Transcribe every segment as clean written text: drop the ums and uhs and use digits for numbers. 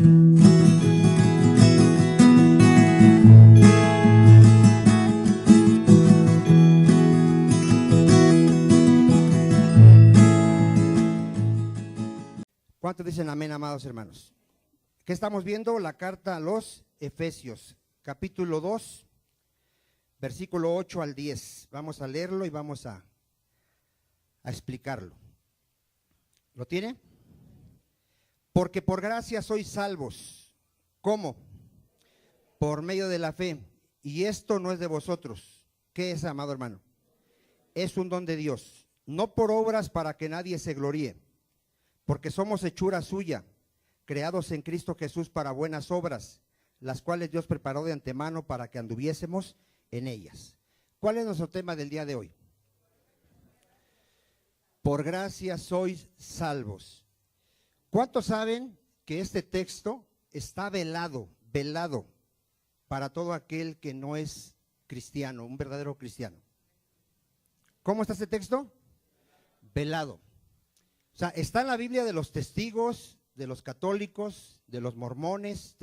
¿Cuántos dicen amén, amados hermanos? ¿Qué estamos viendo? La carta a los Efesios, capítulo 2, versículo 8 al 10. Vamos a leerlo y vamos a explicarlo. ¿Lo tiene? Porque por gracia sois salvos. ¿Cómo? Por medio de la fe. Y esto no es de vosotros. ¿Qué es, amado hermano? Es un don de Dios, no por obras para que nadie se gloríe. Porque somos hechura suya, creados en Cristo Jesús para buenas obras, las cuales Dios preparó de antemano para que anduviésemos en ellas. ¿Cuál es nuestro tema del día de hoy? Por gracia sois salvos. ¿Cuántos saben que este texto está velado para todo aquel que no es cristiano, un verdadero cristiano? ¿Cómo está este texto? Velado. O sea, está en la Biblia de los testigos, de los católicos, de los mormones,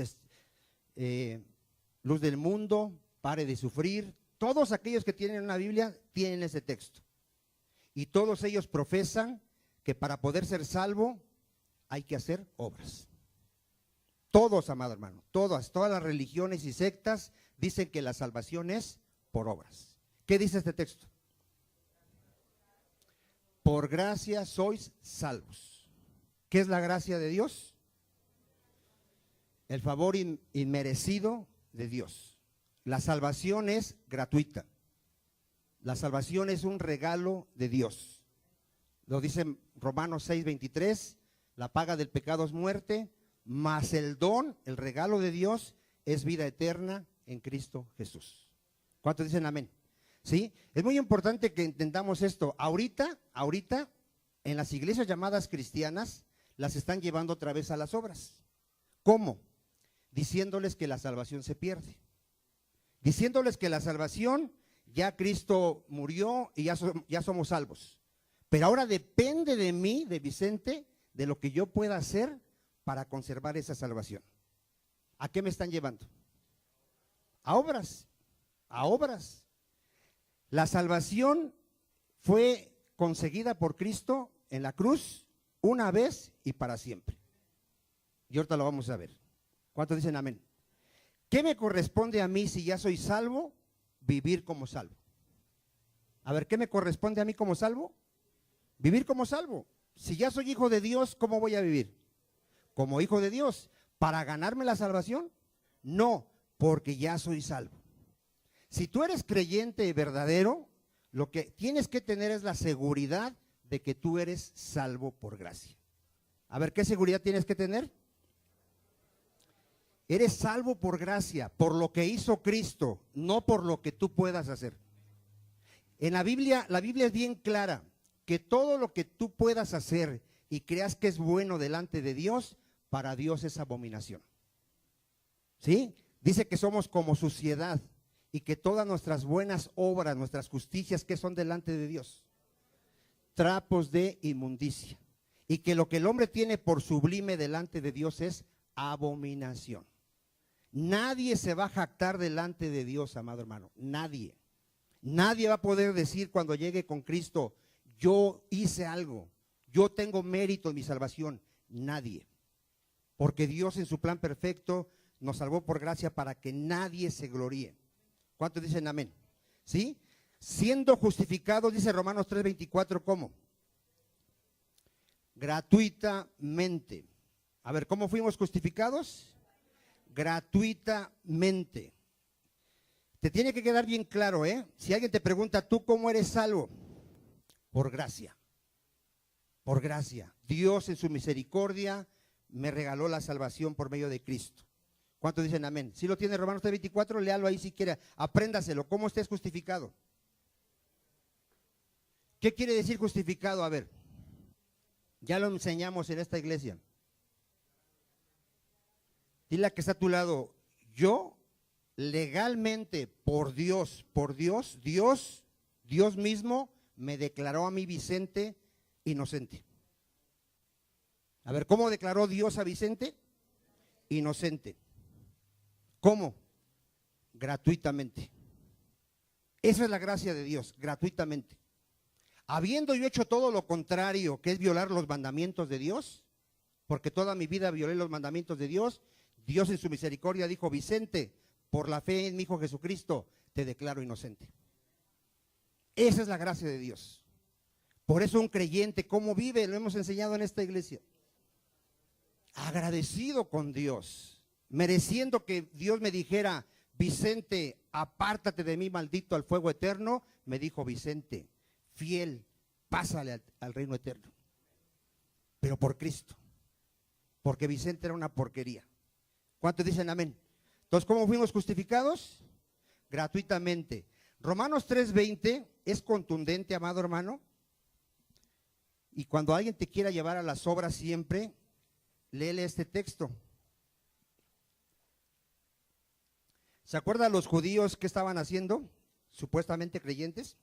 Luz del Mundo, Pare de Sufrir. Todos aquellos que tienen una Biblia tienen ese texto. Y todos ellos profesan que para poder ser salvo hay que hacer obras. Todos, amado hermano, todas las religiones y sectas dicen que la salvación es por obras. ¿Qué dice este texto? Por gracia sois salvos. ¿Qué es la gracia de Dios? El favor inmerecido de Dios. La salvación es gratuita. La salvación es un regalo de Dios. Lo dice Romanos 6:23, la paga del pecado es muerte, mas el don, el regalo de Dios es vida eterna en Cristo Jesús. ¿Cuántos dicen amén? ¿Sí? Es muy importante que entendamos esto. Ahorita, en las iglesias llamadas cristianas, las están llevando otra vez a las obras. ¿Cómo? Diciéndoles que la salvación se pierde. Diciéndoles que la salvación, ya Cristo murió y ya somos salvos. Pero ahora depende de mí, de Vicente, de lo que yo pueda hacer para conservar esa salvación. ¿A qué me están llevando? A obras, a obras. La salvación fue conseguida por Cristo en la cruz una vez y para siempre. Y ahorita lo vamos a ver. ¿Cuántos dicen amén? ¿Qué me corresponde a mí si ya soy salvo? Vivir como salvo. A ver, ¿qué me corresponde a mí como salvo? Vivir como salvo. Si ya soy hijo de Dios, ¿cómo voy a vivir? Como hijo de Dios. ¿Para ganarme la salvación? No, porque ya soy salvo. Si tú eres creyente verdadero, lo que tienes que tener es la seguridad de que tú eres salvo por gracia. A ver, ¿qué seguridad tienes que tener? Eres salvo por gracia, por lo que hizo Cristo, no por lo que tú puedas hacer. En la Biblia es bien clara, que todo lo que tú puedas hacer y creas que es bueno delante de Dios, para Dios es abominación. ¿Sí? Dice que somos como suciedad. Y que todas nuestras buenas obras, nuestras justicias, ¿qué son delante de Dios? Trapos de inmundicia. Y que lo que el hombre tiene por sublime delante de Dios es abominación. Nadie se va a jactar delante de Dios, amado hermano. Nadie. Nadie va a poder decir cuando llegue con Cristo, yo hice algo, yo tengo mérito en mi salvación. Nadie. Porque Dios en su plan perfecto nos salvó por gracia para que nadie se gloríe. ¿Cuántos dicen amén? ¿Sí? Siendo justificados, dice Romanos 3:24, ¿cómo? Gratuitamente. A ver, ¿cómo fuimos justificados? Gratuitamente. Te tiene que quedar bien claro, ¿eh? Si alguien te pregunta, ¿tú cómo eres salvo? Por gracia. Por gracia. Dios en su misericordia me regaló la salvación por medio de Cristo. ¿Cuántos dicen amén? Si lo tiene Romanos 3:24, léalo ahí si quiere, apréndaselo, ¿cómo usted es justificado? ¿Qué quiere decir justificado? A ver, ya lo enseñamos en esta iglesia. Dile a que está a tu lado, yo legalmente por Dios mismo me declaró a mí Vicente inocente. A ver, ¿cómo declaró Dios a Vicente? inocente. ¿Cómo? Gratuitamente. Esa es la gracia de Dios, gratuitamente. Habiendo yo hecho todo lo contrario, que es violar los mandamientos de Dios, porque toda mi vida violé los mandamientos de Dios, Dios en su misericordia dijo: Vicente, por la fe en mi Hijo Jesucristo, te declaro inocente. Esa es la gracia de Dios. Por eso un creyente, ¿cómo vive? Lo hemos enseñado en esta iglesia. Agradecido con Dios, mereciendo que Dios me dijera: Vicente, apártate de mí, maldito, al fuego eterno. Me dijo: Vicente, fiel, pásale al reino eterno. Pero por Cristo, porque Vicente era una porquería. ¿Cuántos dicen amén? Entonces, ¿cómo fuimos justificados? Gratuitamente. Romanos 3:20 es contundente, amado hermano. Y cuando alguien te quiera llevar a las obras siempre, léele este texto. ¿Se acuerdan los judíos que estaban haciendo? Supuestamente creyentes.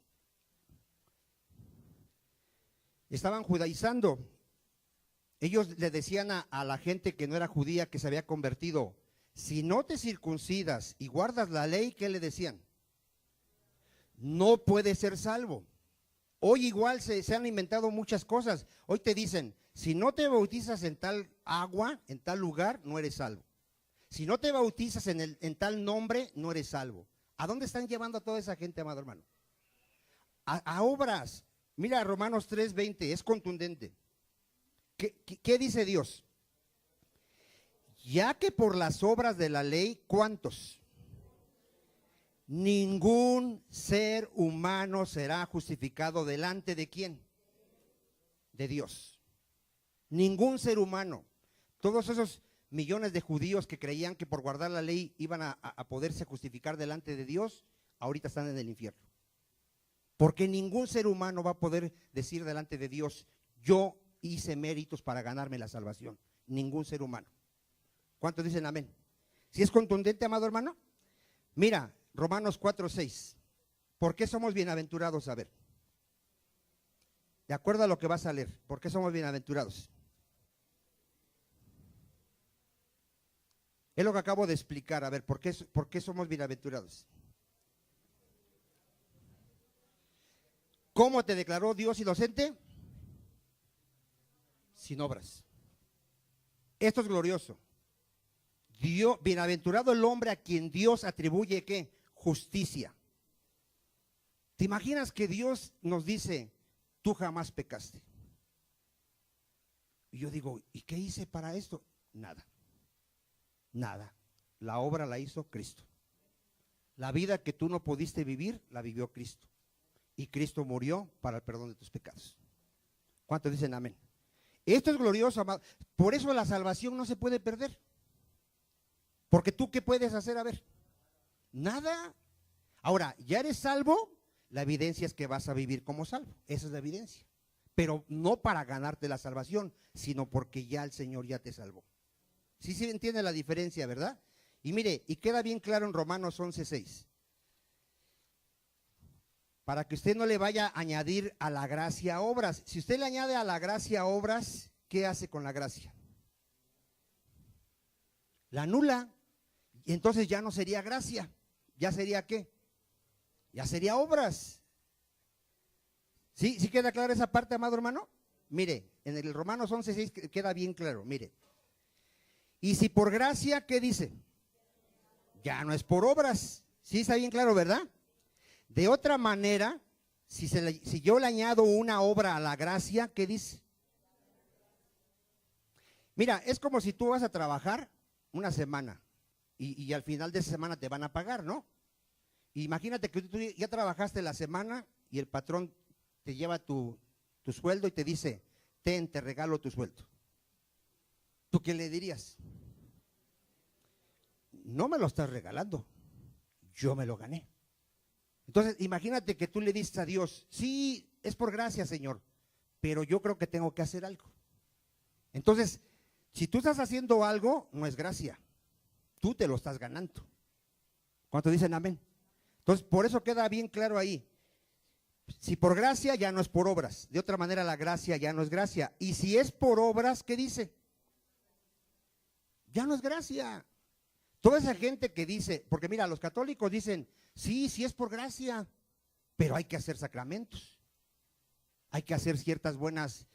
Estaban judaizando. Ellos le decían a la gente que no era judía, que se había convertido: si no te circuncidas y guardas la ley, ¿qué le decían? No puedes ser salvo. Hoy igual se han inventado muchas cosas. Hoy te dicen: si no te bautizas en tal agua, en tal lugar, no eres salvo. Si no te bautizas en tal nombre, no eres salvo. ¿A dónde están llevando a toda esa gente, amado hermano? A obras. Mira, Romanos 3:20, es contundente. ¿Qué dice Dios? Ya que por las obras de la ley, ¿cuántos? Ningún ser humano será justificado delante de ¿quién? De Dios. Ningún ser humano. Todos esos millones de judíos que creían que por guardar la ley iban a poderse justificar delante de Dios, ahorita están en el infierno. Porque ningún ser humano va a poder decir delante de Dios: yo hice méritos para ganarme la salvación. Ningún ser humano. ¿Cuántos dicen amén? ¿Sí es contundente, amado hermano? Mira, Romanos 4:6. ¿Por qué somos bienaventurados? A ver, de acuerdo a lo que vas a leer, ¿por qué somos bienaventurados? Es lo que acabo de explicar. A ver, ¿por qué somos bienaventurados? ¿Cómo te declaró Dios inocente? Sin obras. Esto es glorioso. Bienaventurado el hombre a quien Dios atribuye ¿qué? Justicia. ¿Te imaginas que Dios nos dice: tú jamás pecaste? Y yo digo: ¿y qué hice para esto? Nada. Nada. La obra la hizo Cristo. La vida que tú no pudiste vivir, la vivió Cristo. Y Cristo murió para el perdón de tus pecados. ¿Cuántos dicen amén? Esto es glorioso, amado. Por eso la salvación no se puede perder. Porque tú, ¿qué puedes hacer? A ver, nada. Ahora, ya eres salvo, la evidencia es que vas a vivir como salvo. Esa es la evidencia. Pero no para ganarte la salvación, sino porque ya el Señor ya te salvó. Sí se entiende la diferencia, ¿verdad? Y mire, y queda bien claro en Romanos 11:6. Para que usted no le vaya a añadir a la gracia obras. Si usted le añade a la gracia obras, ¿qué hace con la gracia? La anula. Y entonces ya no sería gracia. ¿Ya sería qué? Ya sería obras. ¿Sí? ¿Sí queda clara esa parte, amado hermano? Mire, en el Romanos 11:6 queda bien claro, mire. Y si por gracia, ¿qué dice? Ya no es por obras. ¿Sí está bien claro, verdad? De otra manera, si yo le añado una obra a la gracia, ¿qué dice? Mira, es como si tú vas a trabajar una semana y al final de esa semana te van a pagar, ¿no? Imagínate que tú ya trabajaste la semana y el patrón te lleva tu sueldo y te dice: ten, te regalo tu sueldo. ¿Tú qué le dirías? No me lo estás regalando, yo me lo gané. Entonces, imagínate que tú le dices a Dios: sí, es por gracia, Señor, pero yo creo que tengo que hacer algo. Entonces, si tú estás haciendo algo, no es gracia, tú te lo estás ganando. ¿Cuántos dicen amén? Entonces, por eso queda bien claro ahí. Si por gracia, ya no es por obras. De otra manera, la gracia ya no es gracia. Y si es por obras, ¿qué dice? ya no es gracia. Toda esa gente que dice, porque mira, los católicos dicen, sí, sí es por gracia, pero hay que hacer sacramentos, hay que hacer ciertas buenas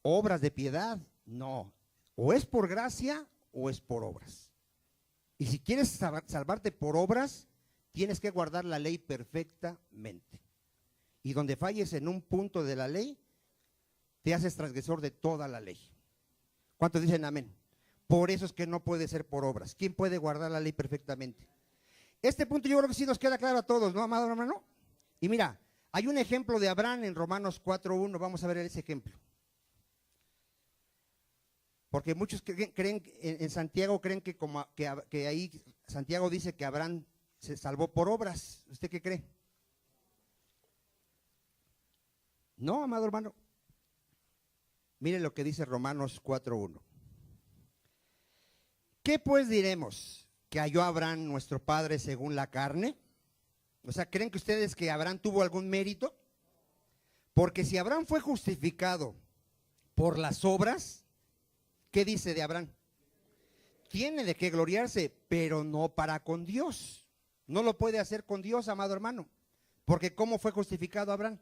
obras de piedad. No, o es por gracia o es por obras. Y si quieres salvarte por obras, tienes que guardar la ley perfectamente. Y donde falles en un punto de la ley, te haces transgresor de toda la ley. ¿Cuántos dicen amén? Por eso es que no puede ser por obras. ¿Quién puede guardar la ley perfectamente? Este punto yo creo que sí nos queda claro a todos, ¿no, amado hermano? Y mira, hay un ejemplo de Abraham en Romanos 4:1, vamos a ver ese ejemplo. Porque muchos creen en Santiago, creen que ahí Santiago dice que Abraham se salvó por obras. ¿Usted qué cree? No, amado hermano. Mire lo que dice Romanos 4:1. ¿Qué pues diremos? ¿Que halló Abraham nuestro padre según la carne? O sea, ¿creen que ustedes que Abraham tuvo algún mérito? Porque si Abraham fue justificado por las obras, ¿qué dice de Abraham? Tiene de qué gloriarse, pero no para con Dios. No lo puede hacer con Dios, amado hermano. Porque ¿cómo fue justificado Abraham?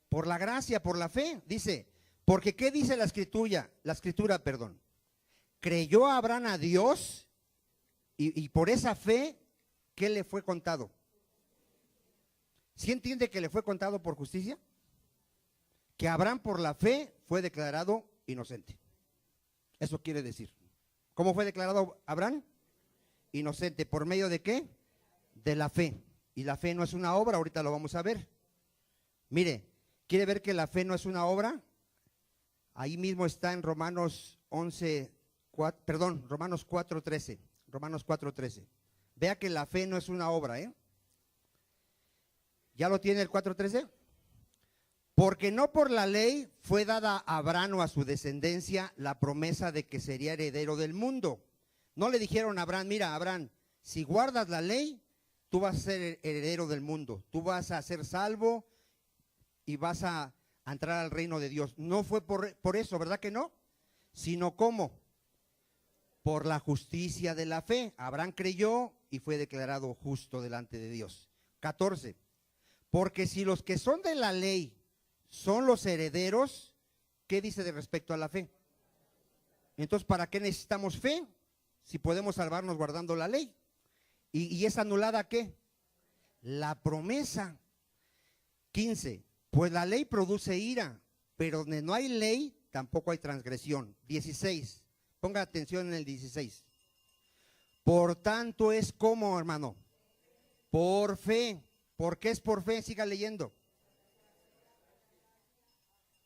Por la gracia, por la fe. Dice, porque ¿qué dice la escritura? Creyó Abraham a Dios y por esa fe, ¿qué le fue contado? ¿Sí entiende que le fue contado por justicia? Que Abraham por la fe fue declarado inocente. Eso quiere decir. ¿Cómo fue declarado Abraham? Inocente. ¿Por medio de qué? De la fe. Y la fe no es una obra, ahorita lo vamos a ver. Mire, ¿quiere ver que la fe no es una obra? Ahí mismo está en Romanos 4:13. Romanos 4:13. Vea que la fe no es una obra, ¿eh? ¿Ya lo tiene el 4:13? Porque no por la ley fue dada a Abraham o a su descendencia la promesa de que sería heredero del mundo. No le dijeron a Abraham, mira Abraham, si guardas la ley, tú vas a ser heredero del mundo, tú vas a ser salvo y vas a entrar al reino de Dios. No fue por eso, ¿verdad que no? Sino ¿cómo? Por la justicia de la fe. Abraham creyó y fue declarado justo delante de Dios. 14. Porque si los que son de la ley son los herederos, ¿qué dice de respecto a la fe? Entonces, ¿para qué necesitamos fe? Si podemos salvarnos guardando la ley. ¿Y es anulada qué? La promesa. 15. Pues la ley produce ira, pero donde no hay ley, tampoco hay transgresión. 16. Ponga atención en el 16. Por tanto es como, hermano, por fe. ¿Por qué es por fe? Siga leyendo.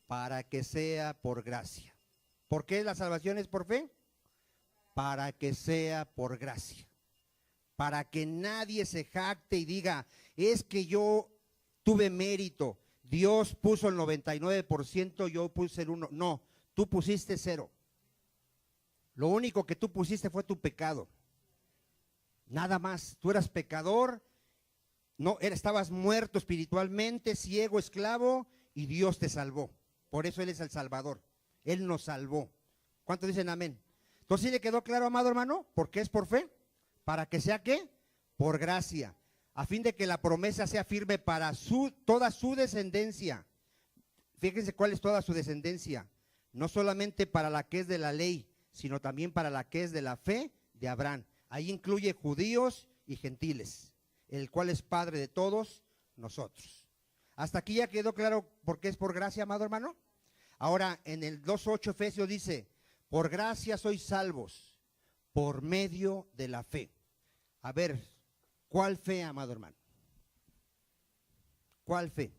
Para que sea por gracia. ¿Por qué la salvación es por fe? Para que sea por gracia. Para que nadie se jacte y diga, es que yo tuve mérito. Dios puso el 99%, yo puse el 1%. No, tú pusiste 0. Lo único que tú pusiste fue tu pecado. Nada más. Tú eras pecador, no, estabas muerto espiritualmente, ciego, esclavo, y Dios te salvó. Por eso Él es el Salvador. Él nos salvó. ¿Cuántos dicen amén? Entonces, ¿sí le quedó claro, amado hermano? ¿Por qué es por fe? ¿Para que sea qué? Por gracia. A fin de que la promesa sea firme para toda su descendencia. Fíjense cuál es toda su descendencia. No solamente para la que es de la ley, sino también para la que es de la fe de Abraham. Ahí incluye judíos y gentiles, el cual es Padre de todos nosotros. ¿Hasta aquí ya quedó claro por qué es por gracia, amado hermano? Ahora, en el 2:8 Efesios dice, por gracia sois salvos, por medio de la fe. A ver, ¿cuál fe, amado hermano? ¿Cuál fe?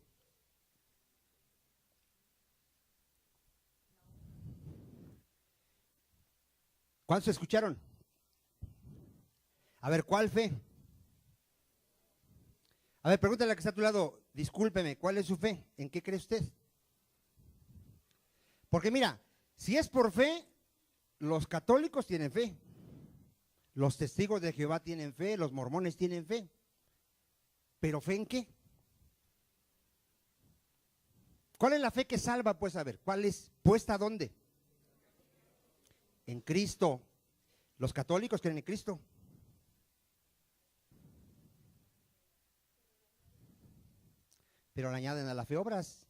¿Cuántos escucharon? A ver, ¿cuál fe? A ver, pregúntale a la que está a tu lado, discúlpeme, ¿cuál es su fe? ¿En qué cree usted? Porque mira, si es por fe, los católicos tienen fe, los testigos de Jehová tienen fe, los mormones tienen fe, pero ¿fe en qué? ¿Cuál es la fe que salva? Pues a ver, ¿cuál es? ¿Puesta dónde? En Cristo. Los católicos creen en Cristo. Pero le añaden a la fe obras.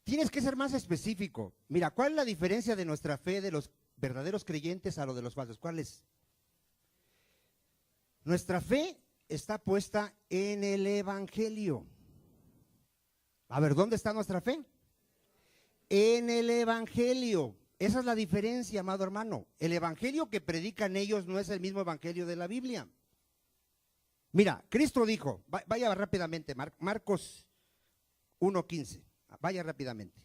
Tienes que ser más específico. Mira, ¿cuál es la diferencia de nuestra fe de los verdaderos creyentes a lo de los falsos? ¿Cuál es? Nuestra fe está puesta en el Evangelio. A ver, ¿dónde está nuestra fe? En el Evangelio. Esa es la diferencia, amado hermano. El Evangelio que predican ellos no es el mismo Evangelio de la Biblia. Mira, Cristo dijo, vaya rápidamente, Marcos 1:15, vaya rápidamente.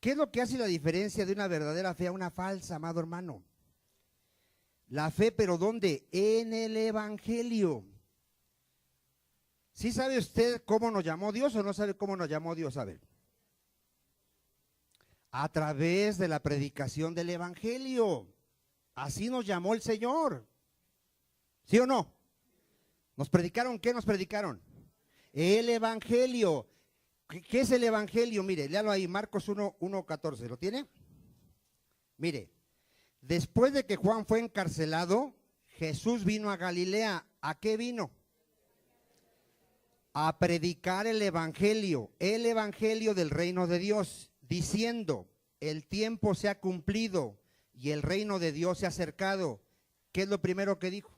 ¿Qué es lo que hace la diferencia de una verdadera fe a una falsa, amado hermano? La fe, pero ¿dónde? En el Evangelio. ¿Sí sabe usted cómo nos llamó Dios o no sabe cómo nos llamó Dios? A ver. A través de la predicación del Evangelio. Así nos llamó el Señor. ¿Sí o no? ¿Nos predicaron qué? Nos predicaron el Evangelio. ¿Qué es el Evangelio? Mire, léalo ahí, Marcos 1:14. ¿Lo tiene? Mire, después de que Juan fue encarcelado, Jesús vino a Galilea. ¿A qué vino? A predicar el Evangelio del reino de Dios, diciendo, el tiempo se ha cumplido y el reino de Dios se ha acercado. ¿Qué es lo primero que dijo?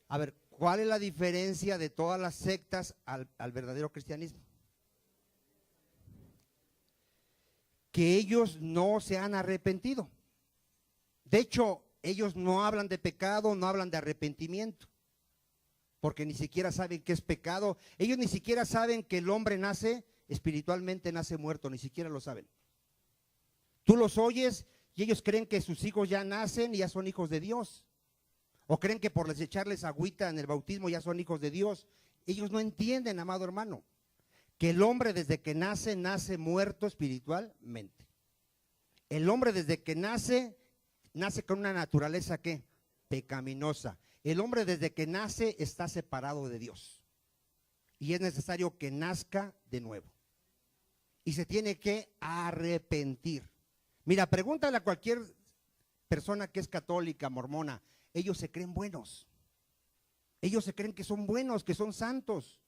A ver, ¿cuál es la diferencia de todas las sectas al verdadero cristianismo? Que ellos no se han arrepentido. De hecho, ellos no hablan de pecado, no hablan de arrepentimiento, porque ni siquiera saben qué es pecado. Ellos ni siquiera saben que el hombre nace, espiritualmente nace muerto, ni siquiera lo saben. Tú los oyes y ellos creen que sus hijos ya nacen y ya son hijos de Dios. O creen que por echarles agüita en el bautismo ya son hijos de Dios. Ellos no entienden, amado hermano, que el hombre desde que nace, nace muerto espiritualmente. El hombre desde que nace, nace con una naturaleza ¿qué? Pecaminosa. El hombre desde que nace está separado de Dios. Y es necesario que nazca de nuevo. Y se tiene que arrepentir. Mira, pregúntale a cualquier persona que es católica, mormona. Ellos se creen buenos. Ellos se creen que son buenos, que son santos.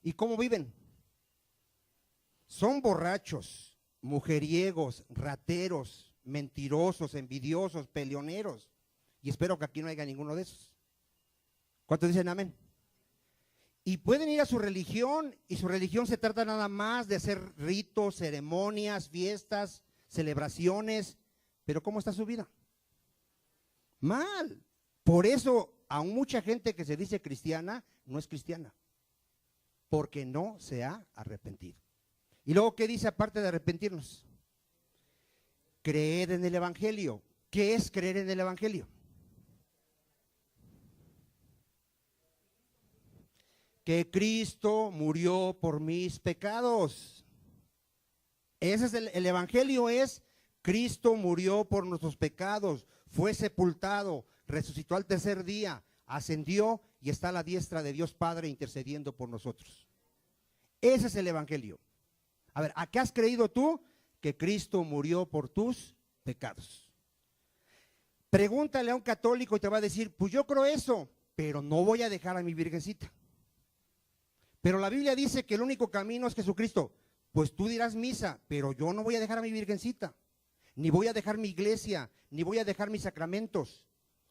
¿Y cómo viven? Son borrachos, mujeriegos, rateros, mentirosos, envidiosos, peleoneros. Y espero que aquí no haya ninguno de esos. ¿Cuántos dicen amén? Y pueden ir a su religión, y su religión se trata nada más de hacer ritos, ceremonias, fiestas, celebraciones. Pero ¿cómo está su vida? Mal. Por eso, aún mucha gente que se dice cristiana, no es cristiana. Porque no se ha arrepentido. Y luego, ¿qué dice aparte de arrepentirnos? Creer en el Evangelio. ¿Qué es creer en el Evangelio? Que Cristo murió por mis pecados. Ese es el Evangelio, es Cristo murió por nuestros pecados, fue sepultado, resucitó al tercer día, ascendió y está a la diestra de Dios Padre intercediendo por nosotros. Ese es el Evangelio. A ver, ¿a qué has creído tú? Que Cristo murió por tus pecados. Pregúntale a un católico y te va a decir, pues yo creo eso, pero no voy a dejar a mi virgencita. Pero la Biblia dice que el único camino es Jesucristo. Pues tú dirás misa, pero yo no voy a dejar a mi virgencita, ni voy a dejar mi iglesia, ni voy a dejar mis sacramentos.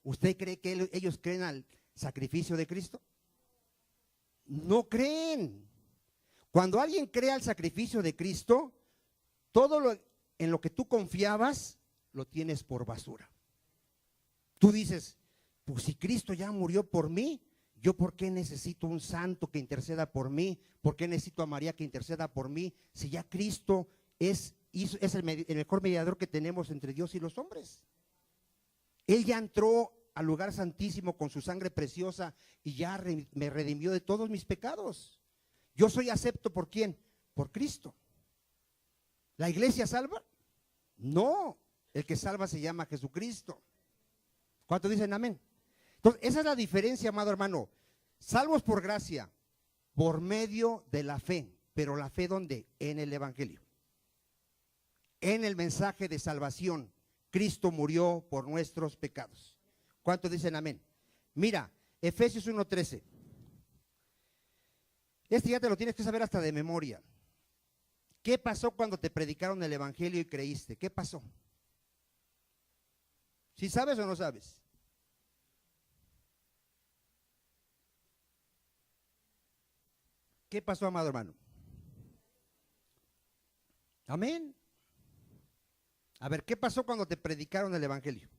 ¿Usted cree que ellos creen al sacrificio de Cristo? No creen. Cuando alguien cree al sacrificio de Cristo, todo en lo que tú confiabas, lo tienes por basura. Tú dices, pues si Cristo ya murió por mí, ¿yo por qué necesito un santo que interceda por mí? ¿Por qué necesito a María que interceda por mí? Si ya Cristo es el mejor mediador que tenemos entre Dios y los hombres. Él ya entró al lugar santísimo con su sangre preciosa y ya me redimió de todos mis pecados. Yo soy acepto ¿por quién? Por Cristo. ¿La iglesia salva? No, el que salva se llama Jesucristo. ¿Cuántos dicen amén? Entonces, esa es la diferencia, amado hermano. Salvos por gracia, por medio de la fe. Pero la fe, ¿dónde? En el Evangelio. en el mensaje de salvación. Cristo murió por nuestros pecados. ¿Cuántos dicen amén? Mira, Efesios 1:13. Este ya te lo tienes que saber hasta de memoria. ¿Qué pasó cuando te predicaron el evangelio y creíste? ¿Qué pasó? ¿Sí sabes o no sabes? ¿Qué pasó, amado hermano? Amén. A ver, ¿qué pasó cuando te predicaron el evangelio?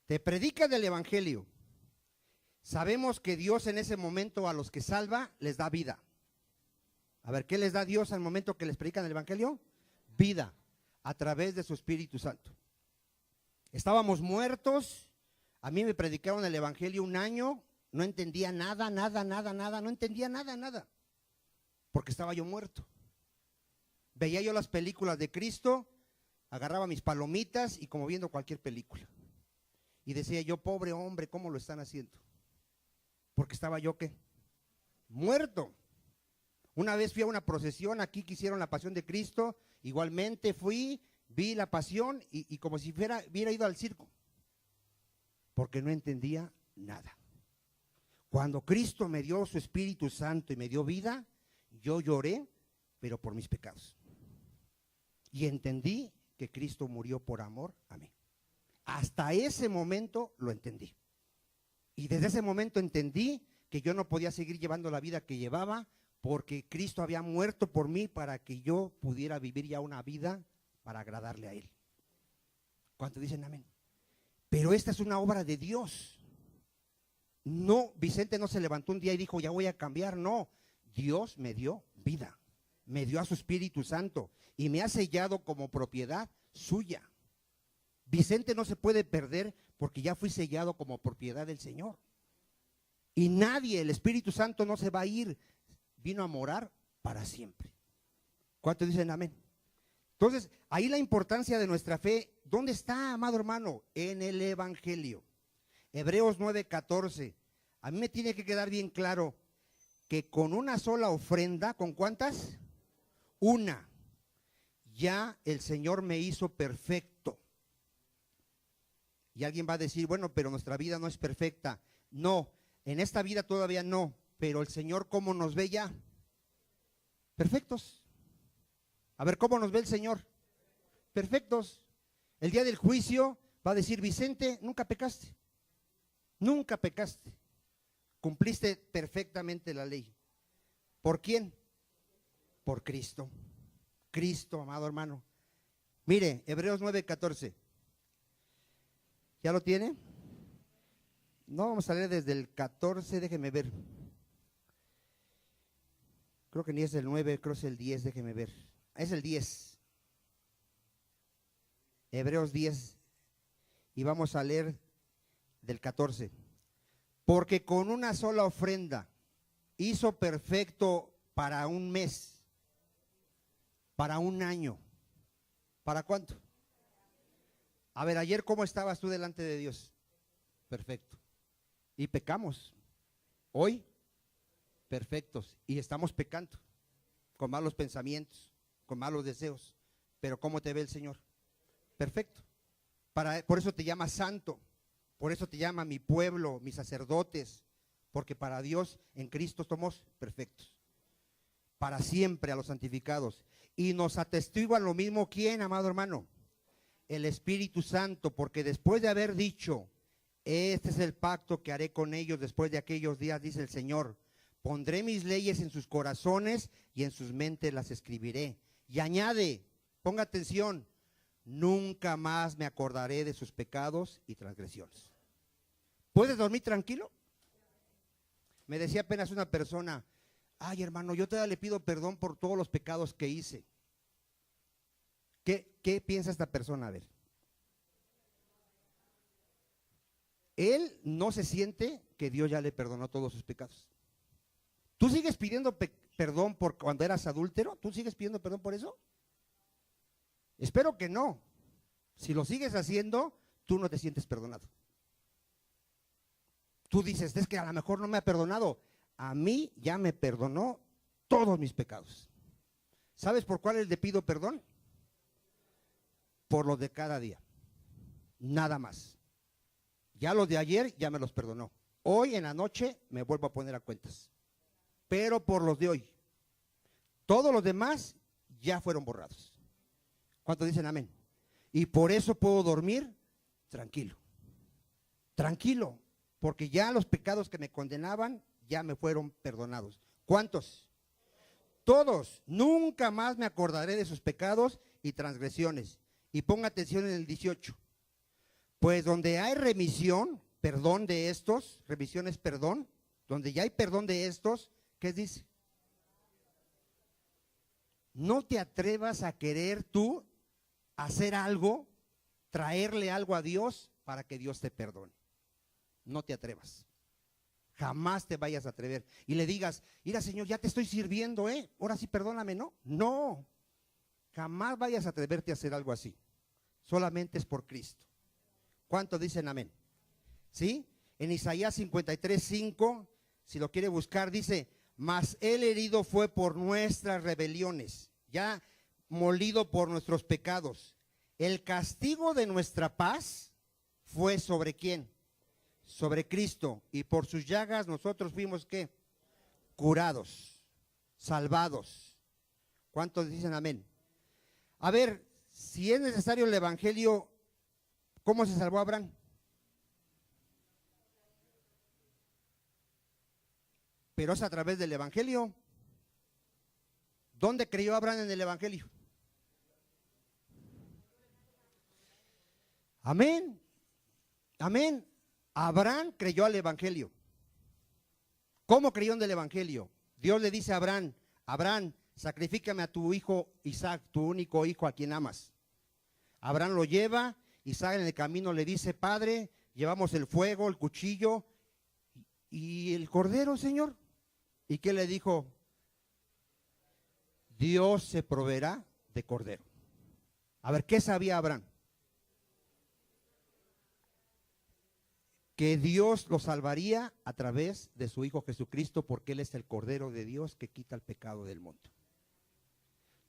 Te predican el evangelio. Sabemos que Dios en ese momento a los que salva les da vida. A ver, ¿qué les da Dios al momento que les predican el evangelio? Vida, a través de su Espíritu Santo. Estábamos muertos. A mí me predicaron el evangelio un año. No entendía nada, no entendía nada. Porque estaba yo muerto. Veía yo las películas de Cristo, agarraba mis palomitas y como viendo cualquier película. Y decía yo, pobre hombre, ¿cómo lo están haciendo? Porque estaba yo, ¿qué? Muerto. Una vez fui a una procesión aquí que hicieron la pasión de Cristo, igualmente fui, vi la pasión y como si hubiera ido al circo. Porque no entendía nada. Cuando Cristo me dio su Espíritu Santo y me dio vida, yo lloré, pero por mis pecados. Y entendí que Cristo murió por amor a mí. Hasta ese momento lo entendí. Y desde ese momento entendí que yo no podía seguir llevando la vida que llevaba porque Cristo había muerto por mí para que yo pudiera vivir ya una vida para agradarle a Él. ¿Cuántos dicen amén? Pero esta es una obra de Dios. No, Vicente no se levantó un día y dijo, ya voy a cambiar. No, Dios me dio vida, me dio a su Espíritu Santo y me ha sellado como propiedad suya. Vicente no se puede perder porque ya fui sellado como propiedad del Señor. Y nadie, el Espíritu Santo no se va a ir, vino a morar para siempre. ¿Cuántos dicen amén? Entonces, ahí la importancia de nuestra fe, ¿dónde está, amado hermano? En el Evangelio. Hebreos 9:14. A mí me tiene que quedar bien claro que con una sola ofrenda, ¿con cuántas? Una. Ya el Señor me hizo perfecto. Y alguien va a decir, bueno, pero nuestra vida no es perfecta. No, en esta vida todavía no, pero el Señor, ¿cómo nos ve ya? Perfectos. A ver, ¿cómo nos ve el Señor? Perfectos. El día del juicio va a decir, Vicente, nunca pecaste. Nunca pecaste. Cumpliste perfectamente la ley. ¿Por quién? Por Cristo. Cristo, amado hermano. Mire, Hebreos 9:14. ¿Ya lo tiene? No, vamos a leer desde el 14, déjeme ver. Creo que ni es el 9, creo que es el 10, déjeme ver. Es el 10. Hebreos 10. Y vamos a leer del 14. Porque con una sola ofrenda hizo perfecto para un mes, para un año. ¿Para cuánto? A ver, ayer, ¿cómo estabas tú delante de Dios? Perfecto. Y pecamos. Hoy, perfectos. Y estamos pecando, con malos pensamientos, con malos deseos. Pero ¿cómo te ve el Señor? Perfecto. Por eso te llama santo. Por eso te llama mi pueblo, mis sacerdotes. Porque para Dios en Cristo somos perfectos. Para siempre a los santificados. Y nos atestiguan lo mismo, ¿quién, amado hermano? El Espíritu Santo, porque después de haber dicho, este es el pacto que haré con ellos después de aquellos días, dice el Señor, pondré mis leyes en sus corazones y en sus mentes las escribiré. Y añade, ponga atención, nunca más me acordaré de sus pecados y transgresiones. ¿Puedes dormir tranquilo? Me decía apenas una persona, ay hermano, yo todavía le pido perdón por todos los pecados que hice. ¿Qué piensa esta persona? A ver. Él no se siente que Dios ya le perdonó todos sus pecados. ¿Tú sigues pidiendo perdón por cuando eras adúltero? ¿Tú sigues pidiendo perdón por eso? Espero que no. Si lo sigues haciendo, tú no te sientes perdonado. Tú dices, es que a lo mejor no me ha perdonado. A mí ya me perdonó todos mis pecados. ¿Sabes por cuál le pido perdón? Por los de cada día. Nada más. Ya los de ayer ya me los perdonó. Hoy en la noche me vuelvo a poner a cuentas. Pero por los de hoy. Todos los demás ya fueron borrados. ¿Cuántos dicen amén? Y por eso puedo dormir tranquilo. Tranquilo. Porque ya los pecados que me condenaban ya me fueron perdonados. ¿Cuántos? Todos. Nunca más me acordaré de sus pecados y transgresiones. Y ponga atención en el 18. Pues donde hay remisión, perdón de estos, remisión es perdón, donde ya hay perdón de estos, ¿qué dice? No te atrevas a querer tú hacer algo, traerle algo a Dios para que Dios te perdone. No te atrevas. Jamás te vayas a atrever y le digas, mira Señor, ya te estoy sirviendo, ahora sí perdóname, ¿no? No, jamás vayas a atreverte a hacer algo así. Solamente es por Cristo. ¿Cuántos dicen amén? ¿Sí? En Isaías 53:5, si lo quiere buscar, dice, mas el herido fue por nuestras rebeliones, ya molido por nuestros pecados. El castigo de nuestra paz fue ¿sobre quién? Sobre Cristo, y por sus llagas nosotros fuimos ¿qué? Curados, salvados. ¿Cuántos dicen amén? A ver, si es necesario el evangelio, ¿cómo se salvó Abraham? Pero es a través del evangelio. ¿Dónde creyó Abraham en el evangelio? Amén, amén. Abraham creyó al evangelio. ¿Cómo creyó en el evangelio? Dios le dice a Abraham, Abraham, sacrifícame a tu hijo Isaac, tu único hijo a quien amas. Abraham lo lleva, Isaac en el camino le dice, Padre, llevamos el fuego, el cuchillo y el cordero, Señor. ¿Y qué le dijo? Dios se proveerá de cordero. A ver, ¿qué sabía Abraham? Que Dios lo salvaría a través de su Hijo Jesucristo, porque Él es el Cordero de Dios que quita el pecado del mundo.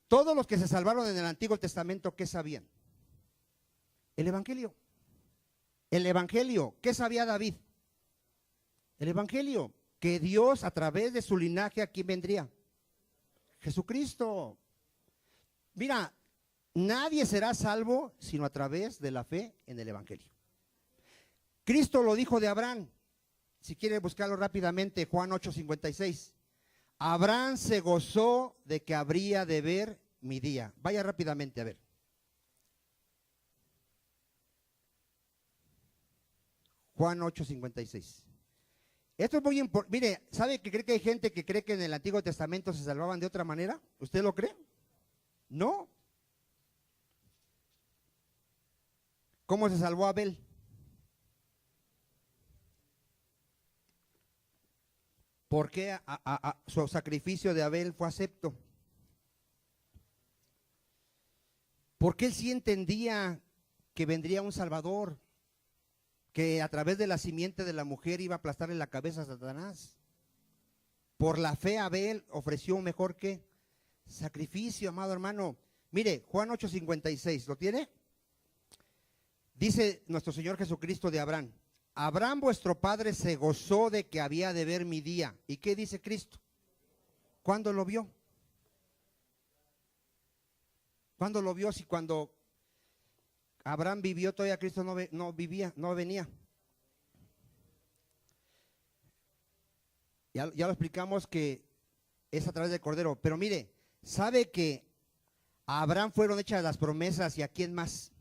Todos los que se salvaron en el Antiguo Testamento, ¿qué sabían? El Evangelio. El Evangelio. ¿Qué sabía David? El Evangelio. Que Dios a través de su linaje, ¿a quién vendría? Jesucristo. Mira, nadie será salvo sino a través de la fe en el Evangelio. Cristo lo dijo de Abraham. Si quiere buscarlo rápidamente, Juan 8:56. Abraham se gozó de que habría de ver mi día. Vaya rápidamente a ver. Juan 8:56. Esto es muy importante. Mire, ¿sabe que cree que hay gente que cree que en el Antiguo Testamento se salvaban de otra manera? ¿Usted lo cree? No. ¿Cómo se salvó Abel? ¿Por qué su sacrificio de Abel fue acepto? Porque él sí entendía que vendría un Salvador, que a través de la simiente de la mujer iba a aplastarle la cabeza a Satanás. Por la fe Abel ofreció un mejor que sacrificio, amado hermano. Mire, Juan 8:56, ¿lo tiene? Dice nuestro Señor Jesucristo de Abraham. Abraham vuestro padre se gozó de que había de ver mi día. ¿Y qué dice Cristo? ¿Cuándo lo vio? ¿Cuándo lo vio? Si cuando Abraham vivió todavía Cristo no vivía, no venía. Ya lo explicamos que es a través del Cordero. Pero mire, ¿sabe que a Abraham fueron hechas las promesas y a quién más?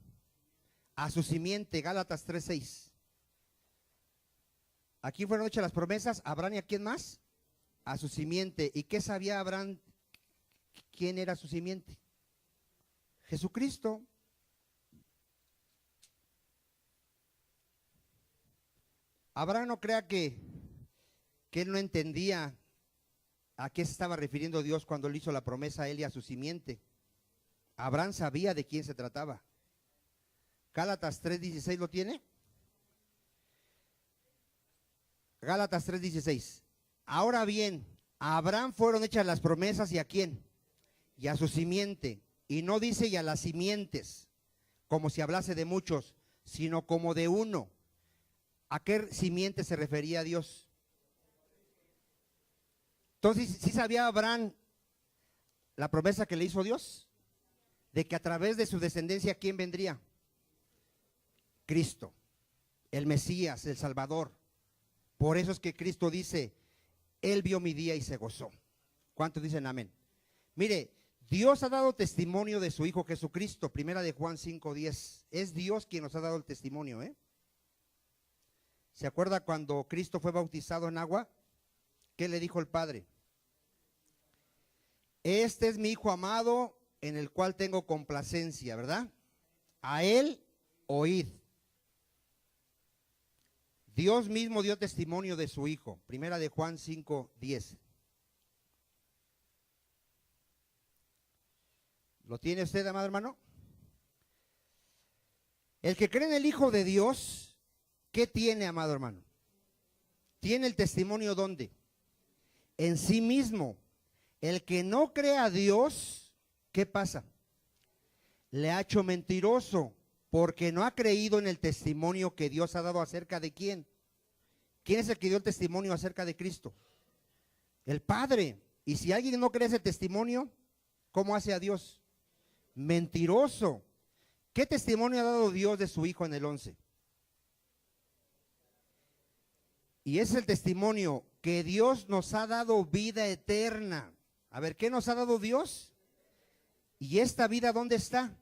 A su simiente, Gálatas 3:6. Aquí fueron hechas las promesas, a Abraham y a quién más? A su simiente. ¿Y qué sabía Abraham? ¿Quién era su simiente? Jesucristo. Abraham no crea que él no entendía a qué se estaba refiriendo Dios cuando le hizo la promesa a él y a su simiente. Abraham sabía de quién se trataba. Gálatas 3:16, ¿lo tiene? Gálatas 3:16. Ahora bien, a Abraham fueron hechas las promesas, ¿y a quién? y a su simiente. Y no dice y a las simientes, como si hablase de muchos, sino como de uno. ¿A qué simiente se refería Dios? Entonces, ¿sí sabía Abraham la promesa que le hizo Dios? De que a través de su descendencia, ¿quién vendría? Cristo, el Mesías, el Salvador. Por eso es que Cristo dice, Él vio mi día y se gozó. ¿Cuántos dicen amén? Mire, Dios ha dado testimonio de su Hijo Jesucristo, primera de Juan 5:10. Es Dios quien nos ha dado el testimonio, ¿eh? ¿Se acuerda cuando Cristo fue bautizado en agua? ¿Qué le dijo el Padre? Este es mi Hijo amado, en el cual tengo complacencia, ¿verdad? A Él oíd. Dios mismo dio testimonio de su Hijo, primera de Juan 5:10. ¿Lo tiene usted, amado hermano? El que cree en el Hijo de Dios, ¿qué tiene, amado hermano? Tiene el testimonio ¿dónde? En sí mismo. El que no cree a Dios, ¿qué pasa? Le ha hecho mentiroso, porque no ha creído en el testimonio que Dios ha dado acerca de quién. ¿Quién es el que dio el testimonio acerca de Cristo? El Padre. Y si alguien no cree ese testimonio, ¿cómo hace a Dios? Mentiroso. ¿Qué testimonio ha dado Dios de su Hijo en el 11? Y es el testimonio que Dios nos ha dado vida eterna. A ver, ¿qué nos ha dado Dios? ¿Y esta vida dónde está?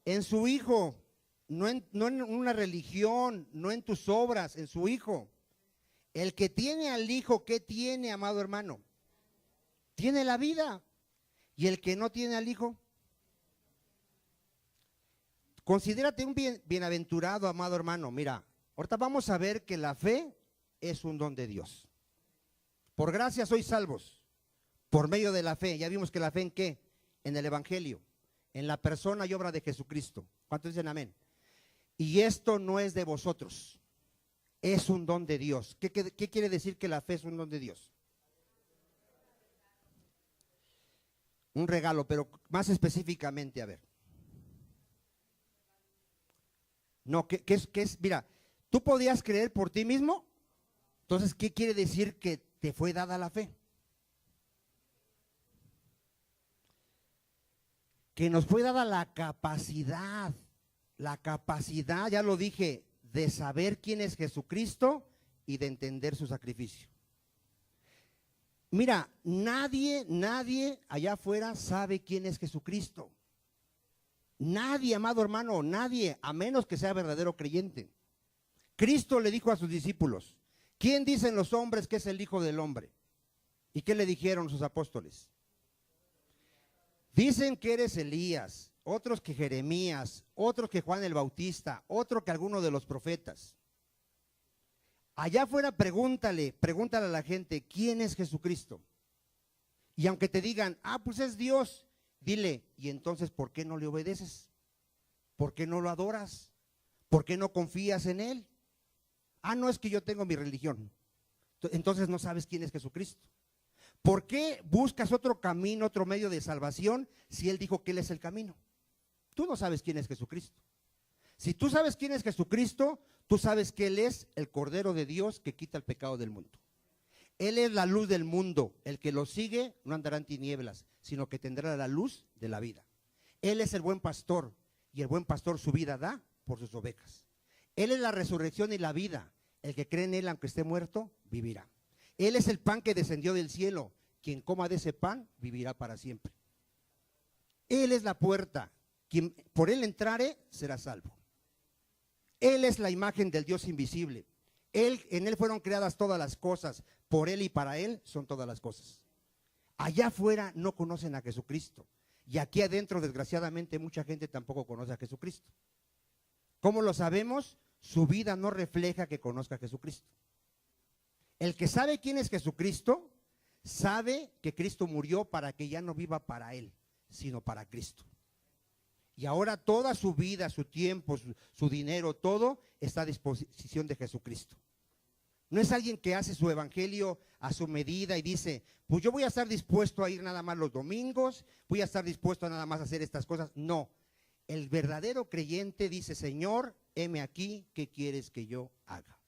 En su Hijo. No en una religión, no en tus obras, en su Hijo. El que tiene al Hijo, ¿qué tiene, amado hermano? Tiene la vida. ¿Y el que no tiene al Hijo? Considérate un bienaventurado, amado hermano. Mira, ahorita vamos a ver que la fe es un don de Dios. Por gracia sois salvos, por medio de la fe. Ya vimos que la fe ¿en qué? En el Evangelio, en la persona y obra de Jesucristo. ¿Cuántos dicen amén? Y esto no es de vosotros, es un don de Dios. ¿Qué quiere decir que la fe es un don de Dios? Un regalo, pero más específicamente, a ver. No, ¿qué es? Mira, ¿tú podías creer por ti mismo? Entonces, ¿qué quiere decir que te fue dada la fe? Que nos fue dada la capacidad, ya lo dije, de saber quién es Jesucristo y de entender su sacrificio. Mira, nadie allá afuera sabe quién es Jesucristo. Nadie, amado hermano, nadie, a menos que sea verdadero creyente. Cristo le dijo a sus discípulos, ¿quién dicen los hombres que es el Hijo del Hombre? ¿Y qué le dijeron sus apóstoles? Dicen que eres Elías, otros que Jeremías, otros que Juan el Bautista, otro que alguno de los profetas. Allá afuera pregúntale a la gente, ¿quién es Jesucristo? Y aunque te digan, pues es Dios, dile, ¿y entonces por qué no le obedeces? ¿Por qué no lo adoras? ¿Por qué no confías en Él? No es que yo tengo mi religión. Entonces no sabes quién es Jesucristo. ¿Por qué buscas otro camino, otro medio de salvación, si Él dijo que Él es el camino? Tú no sabes quién es Jesucristo. Si tú sabes quién es Jesucristo, tú sabes que Él es el Cordero de Dios que quita el pecado del mundo. Él es la luz del mundo. El que lo sigue no andará en tinieblas, sino que tendrá la luz de la vida. Él es el buen pastor, y el buen pastor su vida da por sus ovejas. Él es la resurrección y la vida. El que cree en Él, aunque esté muerto, vivirá. Él es el pan que descendió del cielo. Quien coma de ese pan, vivirá para siempre. Él es la puerta. Quien por Él entrare, será salvo. Él es la imagen del Dios invisible. En Él fueron creadas todas las cosas. Por Él y para Él son todas las cosas. Allá afuera no conocen a Jesucristo. Y aquí adentro, desgraciadamente, mucha gente tampoco conoce a Jesucristo. ¿Cómo lo sabemos? Su vida no refleja que conozca a Jesucristo. El que sabe quién es Jesucristo, sabe que Cristo murió para que ya no viva para Él, sino para Cristo. Y ahora toda su vida, su tiempo, su dinero, todo está a disposición de Jesucristo. No es alguien que hace su evangelio a su medida y dice, pues yo voy a estar dispuesto a ir nada más los domingos, voy a estar dispuesto a nada más hacer estas cosas. No, el verdadero creyente dice, Señor, heme aquí, ¿qué quieres que yo haga?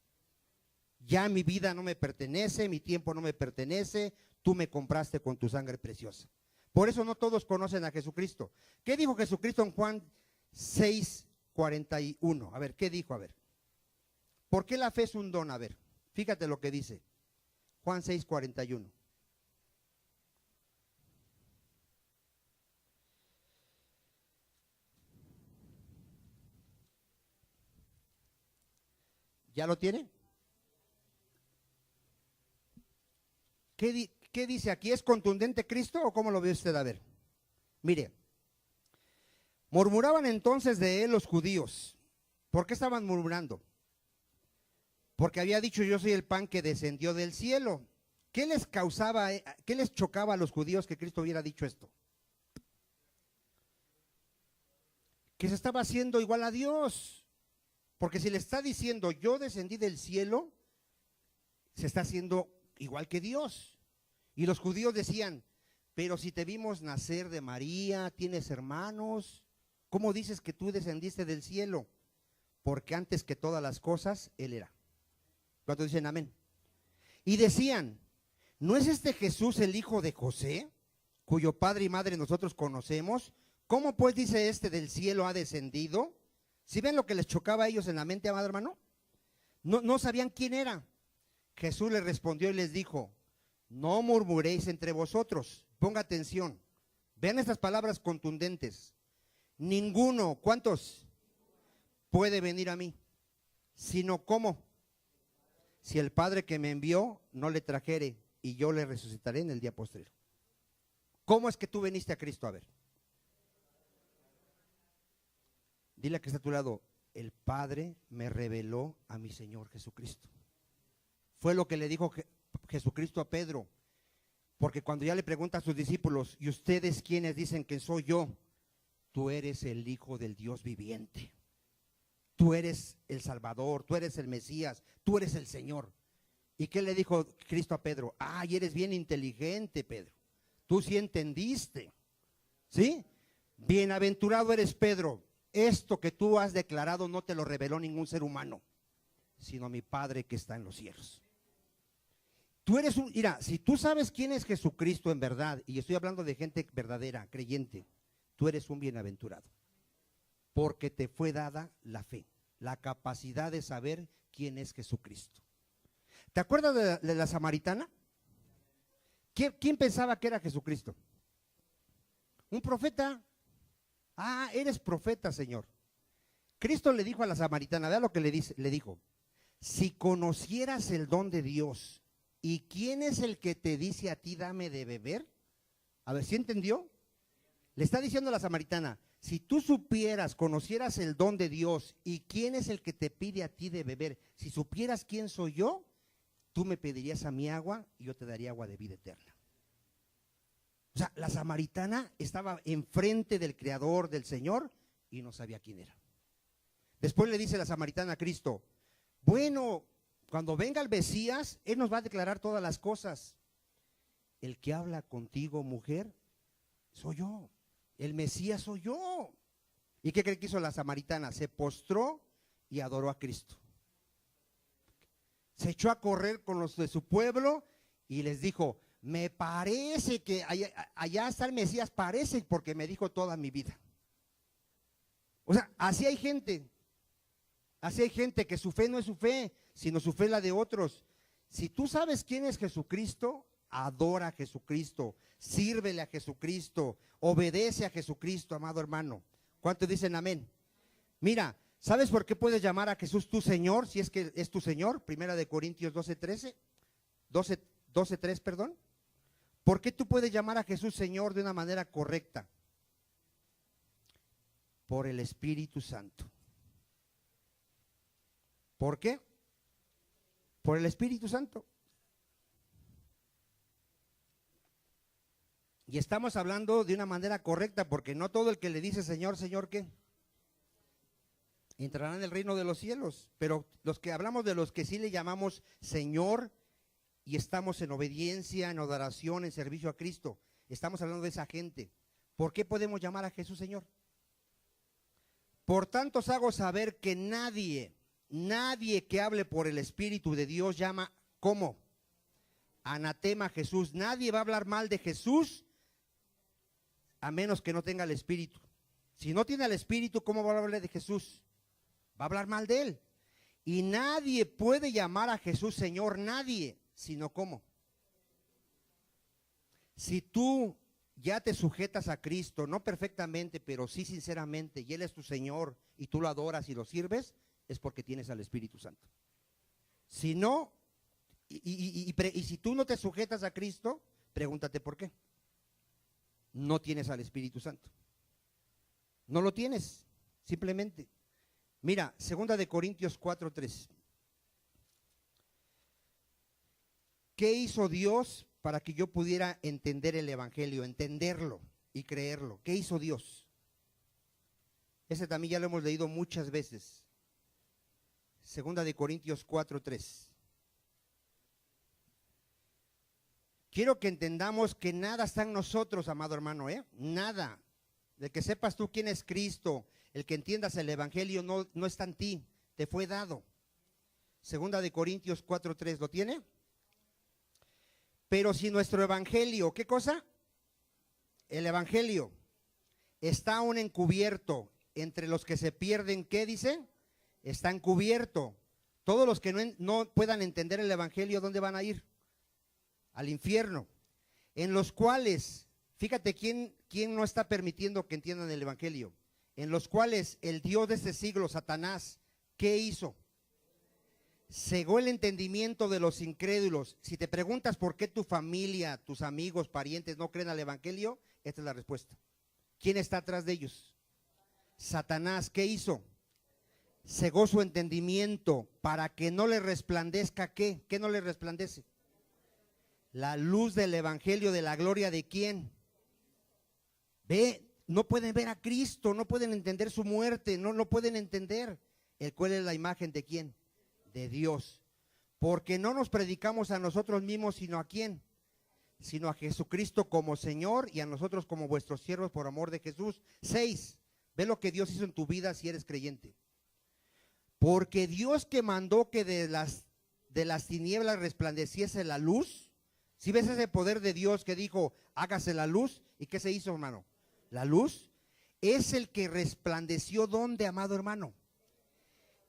Ya mi vida no me pertenece, mi tiempo no me pertenece, tú me compraste con tu sangre preciosa. Por eso no todos conocen a Jesucristo. ¿Qué dijo Jesucristo en Juan 6:41? A ver, ¿qué dijo? A ver. ¿Por qué la fe es un don? A ver, fíjate lo que dice. Juan 6:41. ¿Ya lo tiene? ¿Qué dice aquí? ¿Es contundente Cristo o cómo lo ve usted? A ver, mire, murmuraban entonces de él los judíos. ¿Por qué estaban murmurando? Porque había dicho, yo soy el pan que descendió del cielo. ¿Qué les causaba, qué les chocaba a los judíos que Cristo hubiera dicho esto? Que se estaba haciendo igual a Dios. Porque si le está diciendo, yo descendí del cielo, se está haciendo igual que Dios. Y los judíos decían, pero si te vimos nacer de María, tienes hermanos, ¿cómo dices que tú descendiste del cielo? Porque antes que todas las cosas, Él era. ¿Cuántos dicen amén? Y decían, ¿no es este Jesús el hijo de José, cuyo padre y madre nosotros conocemos? ¿Cómo pues dice este del cielo ha descendido? ¿Sí ven lo que les chocaba a ellos en la mente, amado hermano? No sabían quién era. Jesús les respondió y les dijo, no murmuréis entre vosotros. Ponga atención. Vean estas palabras contundentes. Ninguno, ¿cuántos? Puede venir a mí, sino ¿cómo? Si el Padre que me envió no le trajere, y yo le resucitaré en el día postrero. ¿Cómo es que tú viniste a Cristo? A ver. Dile a que está a tu lado, el Padre me reveló a mi Señor Jesucristo. Fue lo que le dijo Jesucristo a Pedro, porque cuando ya le pregunta a sus discípulos, ¿y ustedes quiénes dicen que soy yo? Tú eres el Hijo del Dios viviente. Tú eres el Salvador, tú eres el Mesías, tú eres el Señor. ¿Y qué le dijo Cristo a Pedro? Ay, eres bien inteligente, Pedro. Tú sí entendiste. ¿Sí? Bienaventurado eres, Pedro. Esto que tú has declarado no te lo reveló ningún ser humano, sino mi Padre que está en los cielos. Tú eres mira, si tú sabes quién es Jesucristo en verdad, y estoy hablando de gente verdadera, creyente, tú eres un bienaventurado. Porque te fue dada la fe, la capacidad de saber quién es Jesucristo. ¿Te acuerdas de la samaritana? ¿Quién pensaba que era Jesucristo? Un profeta. Ah, eres profeta, Señor. Cristo le dijo a la samaritana, vea lo que le dijo, si conocieras el don de Dios, ¿y quién es el que te dice a ti dame de beber? A ver, ¿sí entendió? Le está diciendo a la samaritana, si tú supieras, conocieras el don de Dios y quién es el que te pide a ti de beber, si supieras quién soy yo, tú me pedirías a mí agua y yo te daría agua de vida eterna. O sea, la samaritana estaba enfrente del Creador, del Señor, y no sabía quién era. Después le dice la samaritana a Cristo, bueno, cuando venga el Mesías, Él nos va a declarar todas las cosas. El que habla contigo, mujer, soy yo. El Mesías soy yo. ¿Y qué cree que hizo la samaritana? Se postró y adoró a Cristo. Se echó a correr con los de su pueblo y les dijo, me parece que allá está el Mesías, parece porque me dijo toda mi vida. O sea, así hay gente que su fe no es su fe, sino su fe la de otros. Si tú sabes quién es Jesucristo, adora a Jesucristo, sírvele a Jesucristo, obedece a Jesucristo, amado hermano. ¿Cuántos dicen amén? Mira, ¿sabes por qué puedes llamar a Jesús tu Señor, si es que es tu Señor? Primera de Corintios 12:3, perdón. ¿Por qué tú puedes llamar a Jesús Señor de una manera correcta? Por el Espíritu Santo. ¿Por qué? Por el Espíritu Santo. Y estamos hablando de una manera correcta, porque no todo el que le dice Señor, Señor, ¿qué? entrarán en el reino de los cielos. Pero los que hablamos de los que sí le llamamos Señor y estamos en obediencia, en adoración, en servicio a Cristo, estamos hablando de esa gente. ¿Por qué podemos llamar a Jesús Señor? Por tanto os hago saber que nadie que hable por el Espíritu de Dios llama, ¿cómo? Anatema a Jesús. Nadie va a hablar mal de Jesús a menos que no tenga el Espíritu. Si no tiene el Espíritu, ¿cómo va a hablar de Jesús? Va a hablar mal de él. Y nadie puede llamar a Jesús Señor, nadie, sino ¿cómo? Si tú ya te sujetas a Cristo, no perfectamente, pero sí sinceramente, y Él es tu Señor, y tú lo adoras y lo sirves, es porque tienes al Espíritu Santo. Si no, y si tú no te sujetas a Cristo, pregúntate por qué. No tienes al Espíritu Santo. No lo tienes, simplemente. Mira, 2 Corintios 4:3. ¿Qué hizo Dios para que yo pudiera entender el Evangelio, entenderlo y creerlo? ¿Qué hizo Dios? Ese también ya lo hemos leído muchas veces. 2 Corintios 4:3. Quiero que entendamos que nada está en nosotros, amado hermano, nada. De que sepas tú quién es Cristo, el que entiendas el Evangelio no está en ti, te fue dado. 2 Corintios 4:3, ¿lo tiene? Pero si nuestro Evangelio, ¿qué cosa? El Evangelio está aún encubierto entre los que se pierden, ¿qué dice? Está encubierto. Todos los que no puedan entender el Evangelio, ¿dónde van a ir? Al infierno. En los cuales, fíjate quién no está permitiendo que entiendan el Evangelio. En los cuales el Dios de este siglo, Satanás, ¿qué hizo? Cegó el entendimiento de los incrédulos. Si te preguntas por qué tu familia, tus amigos, parientes no creen al Evangelio, esta es la respuesta. ¿Quién está atrás de ellos? Satanás. ¿Qué hizo? Cegó su entendimiento para que no le resplandezca, ¿qué? ¿Qué no le resplandece? La luz del Evangelio de la gloria de ¿quién? Ve, no pueden ver a Cristo, no pueden entender su muerte, no pueden entender el cual es la imagen de ¿quién? De Dios. Porque no nos predicamos a nosotros mismos, sino ¿a quién? Sino a Jesucristo como Señor y a nosotros como vuestros siervos por amor de Jesús. 6. Ve lo que Dios hizo en tu vida si eres creyente. Porque Dios que mandó que de las tinieblas resplandeciese la luz. Si ves ese poder de Dios que dijo, hágase la luz, ¿y qué se hizo, hermano? La luz es el que resplandeció, ¿dónde, amado hermano?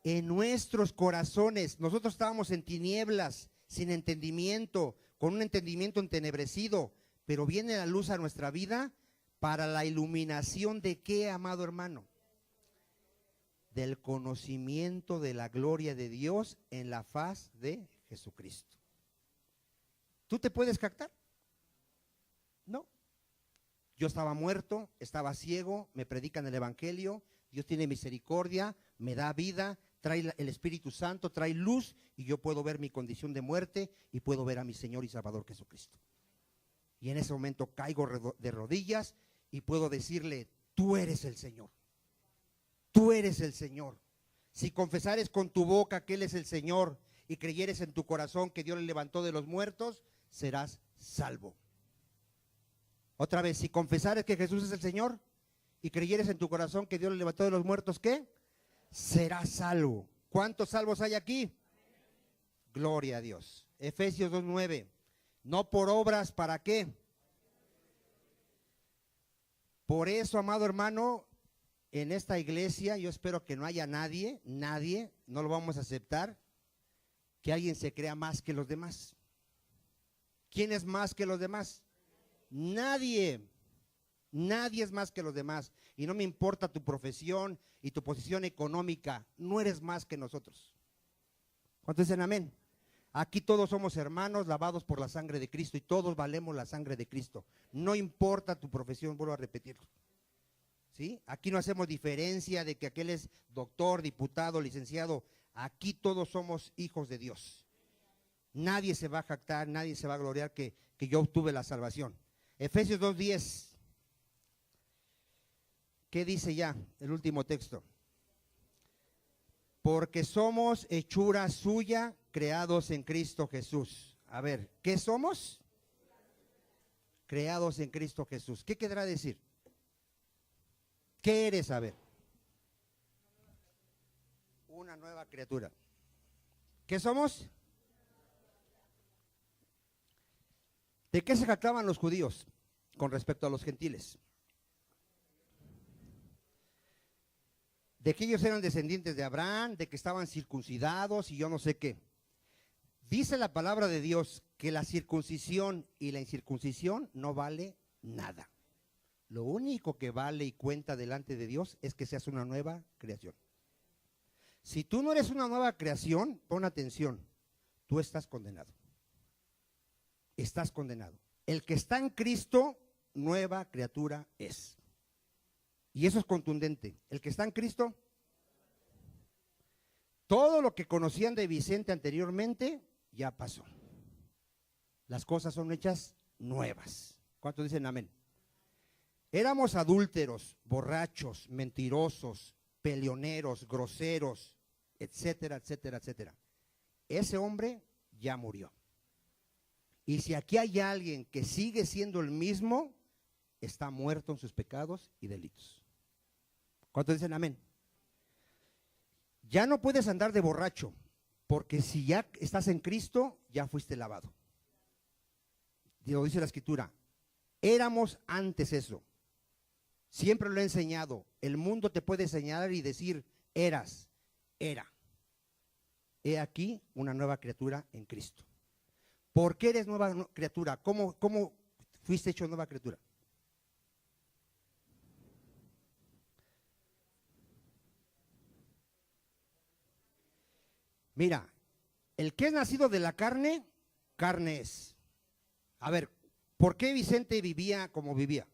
En nuestros corazones. Nosotros estábamos en tinieblas, sin entendimiento, con un entendimiento entenebrecido, pero viene la luz a nuestra vida para la iluminación de ¿qué, amado hermano? Del conocimiento de la gloria de Dios en la faz de Jesucristo. ¿Tú te puedes jactar? No. Yo estaba muerto, estaba ciego, me predican el Evangelio, Dios tiene misericordia, me da vida, trae el Espíritu Santo, trae luz y yo puedo ver mi condición de muerte y puedo ver a mi Señor y Salvador Jesucristo. Y en ese momento caigo de rodillas y puedo decirle, tú eres el Señor, tú eres el Señor. Si confesares con tu boca que Él es el Señor y creyeres en tu corazón que Dios le levantó de los muertos, serás salvo. Otra vez, si confesares que Jesús es el Señor y creyeres en tu corazón que Dios le levantó de los muertos, ¿qué? Serás salvo. ¿Cuántos salvos hay aquí? Gloria a Dios. Efesios 2:9. No por obras, ¿para qué? Por eso, amado hermano, en esta iglesia yo espero que no haya nadie, no lo vamos a aceptar, que alguien se crea más que los demás. ¿Quién es más que los demás? Nadie es más que los demás. Y no me importa tu profesión y tu posición económica, no eres más que nosotros. ¿Cuántos dicen amén? Aquí todos somos hermanos lavados por la sangre de Cristo y todos valemos la sangre de Cristo. No importa tu profesión, vuelvo a repetirlo. ¿Sí? Aquí no hacemos diferencia de que aquel es doctor, diputado, licenciado. Aquí todos somos hijos de Dios. Nadie se va a jactar, nadie se va a gloriar que yo obtuve la salvación. Efesios 2:10. ¿Qué dice ya el último texto? Porque somos hechura suya, creados en Cristo Jesús. A ver, ¿qué somos? Creados en Cristo Jesús. ¿Qué querrá decir? ¿Qué eres? A ver. Una nueva criatura. ¿Qué somos? ¿De qué se jactaban los judíos con respecto a los gentiles? De que ellos eran descendientes de Abraham, de que estaban circuncidados y yo no sé qué. Dice la palabra de Dios que la circuncisión y la incircuncisión no vale nada. Lo único que vale y cuenta delante de Dios es que seas una nueva creación. Si tú no eres una nueva creación, pon atención, tú estás condenado. Estás condenado. El que está en Cristo, nueva criatura es. Y eso es contundente. El que está en Cristo, todo lo que conocían de Vicente anteriormente, ya pasó. Las cosas son hechas nuevas. ¿Cuántos dicen amén? Éramos adúlteros, borrachos, mentirosos, peleoneros, groseros, etcétera, etcétera, etcétera. Ese hombre ya murió. Y si aquí hay alguien que sigue siendo el mismo, está muerto en sus pecados y delitos. ¿Cuántos dicen amén? Ya no puedes andar de borracho, porque si ya estás en Cristo, ya fuiste lavado. Lo dice la Escritura. Éramos antes eso. Siempre lo he enseñado. El mundo te puede señalar y decir, eras, era. He aquí una nueva criatura en Cristo. ¿Por qué eres nueva criatura? ¿Cómo fuiste hecho nueva criatura? Mira, el que es nacido de la carne, carne es. A ver, ¿por qué Vicente vivía como vivía?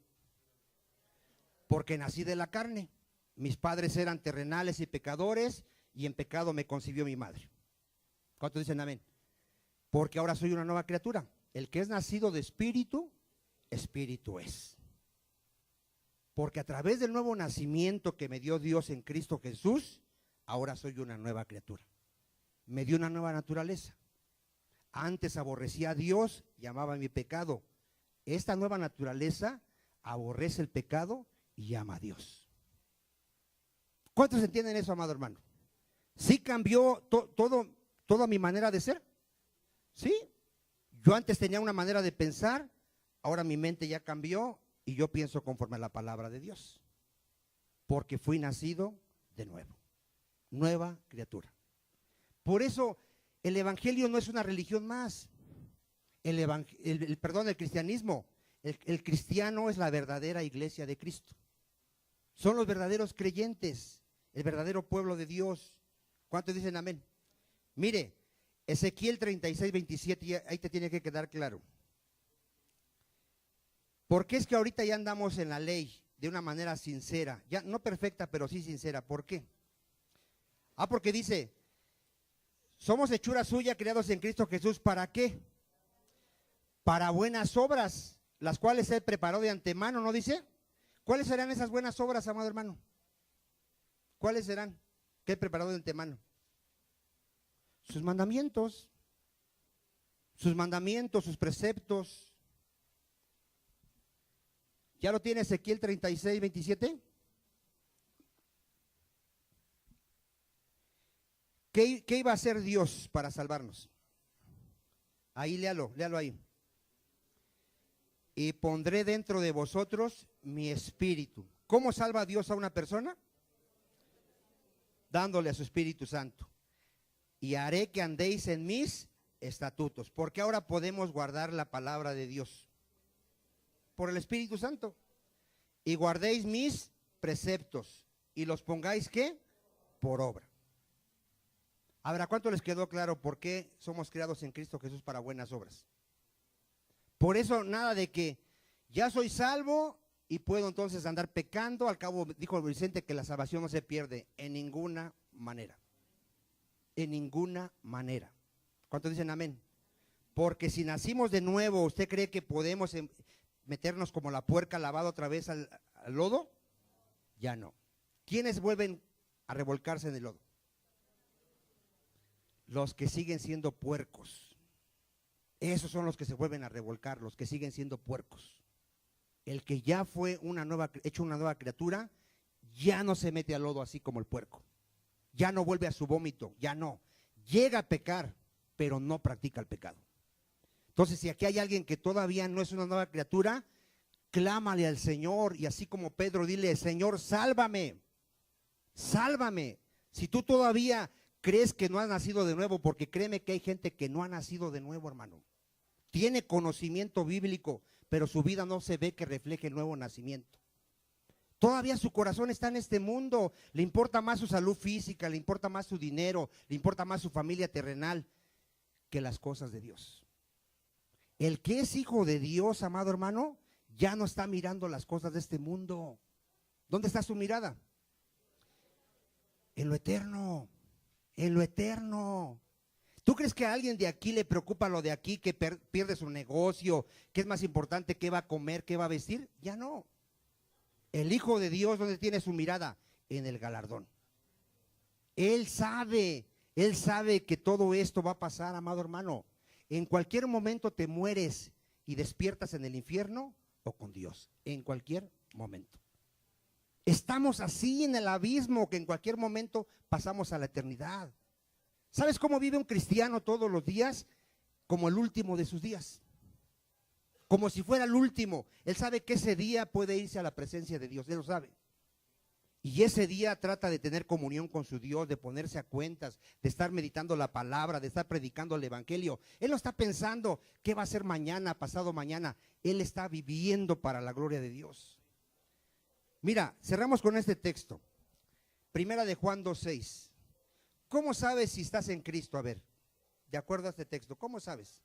Porque nací de la carne. Mis padres eran terrenales y pecadores y en pecado me concibió mi madre. ¿Cuántos dicen amén? Porque ahora soy una nueva criatura. El que es nacido de espíritu, espíritu es. Porque a través del nuevo nacimiento que me dio Dios en Cristo Jesús, ahora soy una nueva criatura. Me dio una nueva naturaleza. Antes aborrecía a Dios y amaba mi pecado. Esta nueva naturaleza aborrece el pecado y ama a Dios. ¿Cuántos entienden eso, amado hermano? ¿Sí cambió toda mi manera de ser? ¿Sí? Yo antes tenía una manera de pensar, ahora mi mente ya cambió y yo pienso conforme a la palabra de Dios. Porque fui nacido de nuevo. Nueva criatura. Por eso el evangelio no es una religión más. El cristianismo. El cristiano es la verdadera iglesia de Cristo. Son los verdaderos creyentes, el verdadero pueblo de Dios. ¿Cuántos dicen amén? Mire, Ezequiel 36, 27, ahí te tiene que quedar claro. Porque es que ahorita ya andamos en la ley de una manera sincera, ya no perfecta, pero sí sincera. ¿Por qué? Porque dice, somos hechura suya, creados en Cristo Jesús, ¿para qué? Para buenas obras, las cuales Él preparó de antemano, ¿no dice? ¿Cuáles serán esas buenas obras, amado hermano? ¿Cuáles serán? ¿Qué Él preparó de antemano? Sus mandamientos, sus preceptos. ¿Ya lo tiene Ezequiel 36, 27? ¿Qué iba a hacer Dios para salvarnos? Ahí léalo ahí. Y pondré dentro de vosotros mi espíritu. ¿Cómo salva Dios a una persona? Dándole a su Espíritu Santo. Y haré que andéis en mis estatutos. Porque ahora podemos guardar la palabra de Dios. Por el Espíritu Santo. Y guardéis mis preceptos. Y los pongáis, ¿qué? Por obra. Ahora, ¿cuánto les quedó claro por qué somos creados en Cristo Jesús para buenas obras? Por eso nada de que ya soy salvo y puedo entonces andar pecando. Al cabo dijo Vicente que la salvación no se pierde en ninguna manera. En ninguna manera. ¿Cuántos dicen amén? Porque si nacimos de nuevo, ¿usted cree que podemos meternos como la puerca lavada otra vez al lodo? Ya no. ¿Quiénes vuelven a revolcarse en el lodo? Los que siguen siendo puercos. Esos son los que se vuelven a revolcar, los que siguen siendo puercos. El que ya fue hecho una nueva criatura, ya no se mete al lodo así como el puerco. Ya no vuelve a su vómito, ya no. Llega a pecar, pero no practica el pecado. Entonces, si aquí hay alguien que todavía no es una nueva criatura, clámale al Señor, y así como Pedro, dile: Señor, sálvame, sálvame. Si tú todavía crees que no has nacido de nuevo, porque créeme que hay gente que no ha nacido de nuevo, hermano. Tiene conocimiento bíblico, pero su vida no se ve que refleje el nuevo nacimiento. Todavía su corazón está en este mundo, le importa más su salud física, le importa más su dinero, le importa más su familia terrenal que las cosas de Dios. El que es hijo de Dios, amado hermano, ya no está mirando las cosas de este mundo. ¿Dónde está su mirada? En lo eterno, en lo eterno. ¿Tú crees que a alguien de aquí le preocupa lo de aquí, que pierde su negocio, que es más importante qué va a comer, qué va a vestir? Ya no. El Hijo de Dios, ¿dónde tiene su mirada? En el galardón. Él sabe que todo esto va a pasar, amado hermano. En cualquier momento te mueres y despiertas en el infierno o con Dios, en cualquier momento. Estamos así en el abismo que en cualquier momento pasamos a la eternidad. ¿Sabes cómo vive un cristiano todos los días? Como el último de sus días. Como si fuera el último. Él sabe que ese día puede irse a la presencia de Dios, él lo sabe. Y ese día trata de tener comunión con su Dios, de ponerse a cuentas, de estar meditando la palabra, de estar predicando el evangelio. Él no está pensando qué va a ser mañana, pasado mañana. Él está viviendo para la gloria de Dios. Mira, cerramos con este texto. Primera de Juan 2:6. ¿Cómo sabes si estás en Cristo? A ver, de acuerdo a este texto, ¿cómo sabes?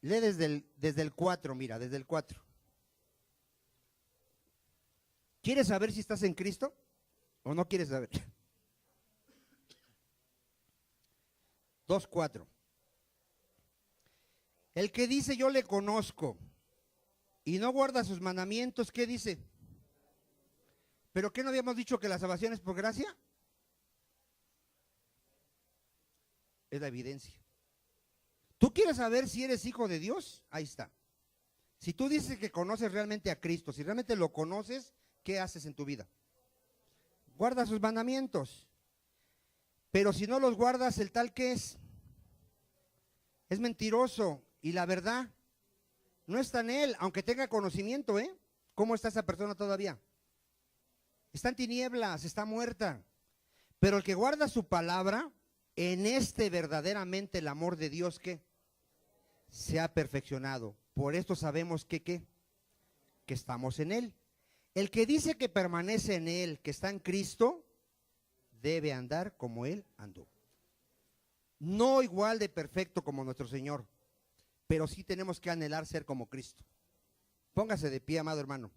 Lee desde el 4, mira, desde el 4. ¿Quieres saber si estás en Cristo o no quieres saber? 2:4. El que dice yo le conozco y no guarda sus mandamientos, ¿qué dice? ¿Pero qué no habíamos dicho que la salvación es por gracia? Es la evidencia. ¿Tú quieres saber si eres hijo de Dios? Ahí está. Si tú dices que conoces realmente a Cristo, si realmente lo conoces, ¿qué haces en tu vida? Guarda sus mandamientos. Pero si no los guardas, ¿el tal qué es? Es mentiroso y la verdad no está en él, aunque tenga conocimiento, ¿eh? ¿Cómo está esa persona todavía? Está en tinieblas, está muerta. Pero el que guarda su palabra, en este verdaderamente el amor de Dios, ¿qué? Se ha perfeccionado. Por esto sabemos que estamos en él. El que dice que permanece en él, que está en Cristo, debe andar como él andó. No igual de perfecto como nuestro Señor, pero sí tenemos que anhelar ser como Cristo. Póngase de pie, amado hermano.